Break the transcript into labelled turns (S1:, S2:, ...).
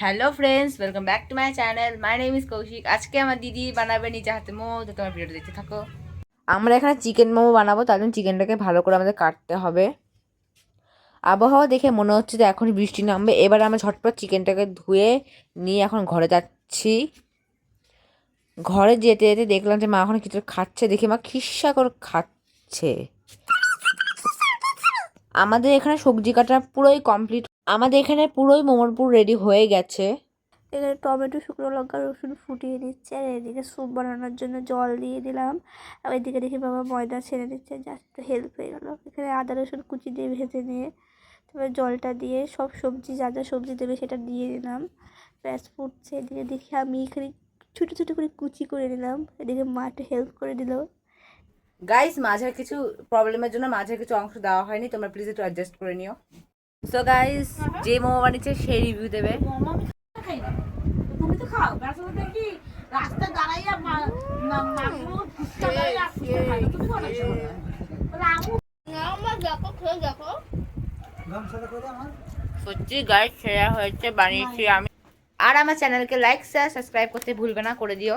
S1: Hello friends, welcome back to my channel. My name is Koushik. আজকে আমার দিদি বানাবে নিজে হাতে মোমো, তো তোমার ভিডিওটা দেখতে থাকো। আমরা এখানে চিকেন মোমো বানাবো, তার জন্য চিকেনটাকে ভালো করে আমাদের কাটতে হবে। আবহাওয়া দেখে মনে হচ্ছে যে এখনই বৃষ্টি নামবে। এবার আমরা ঝটপট চিকেনটাকে ধুয়ে নিয়ে এখন ঘরে যাচ্ছি। ঘরে যেতে যেতে দেখলাম যে মা এখন কিছু খাচ্ছে, দেখি মা খিস্সা করে খাচ্ছে। আমাদের এখানে সবজি কাটা পুরোই কমপ্লিট, আমাদের এখানে পুরোই মোমোর পুর রেডি হয়ে গেছে।
S2: এখানে টমেটো, শুকনো লঙ্কা, রসুন ফুটিয়ে নিচ্ছে, আর এদিকে স্যুপ বানানোর জন্য জল দিয়ে দিলাম। আর এদিকে দেখি বাবা ময়দা ছেড়ে দিচ্ছে, জাস্ট একটু হেল্প হয়ে গেল। এখানে আদা রসুন কুচি দিয়ে ভেজে নিয়ে তারপরে জলটা দিয়ে সব সবজি যা যা সবজি দেবে সেটা দিয়ে দিলাম। ব্যাস ফুটছে। এদিকে দেখি আমি এখানে ছোটো ছোটো করে কুচি করে নিলাম, এদিকে মা একটু হেল্প করে দিল।
S1: গাইস, মাঝের কিছু প্রবলেমের জন্য মাঝের কিছু অংশ দেওয়া হয়নি, তোমরা প্লিজ একটু অ্যাডজাস্ট করে নিও। সো গাইস, যে মোমো বানিয়েছে সেই রিভিউ দেবে।
S3: তুমি তো খাও ব্যবসা দেখি রাস্তা দাঁড়াইয়া মাগুর ফুচকা দাঁড়াইয়া ফুচকা খাই তুমি বানাইছো আমার দেখো খেয়ে দেখো
S1: সত্যি গাইস, সেরা হয়েছে, বানিয়েছি আমি। আর আমার চ্যানেলকে লাইক শেয়ার সাবস্ক্রাইব করতে ভুলবে না, করে দিও।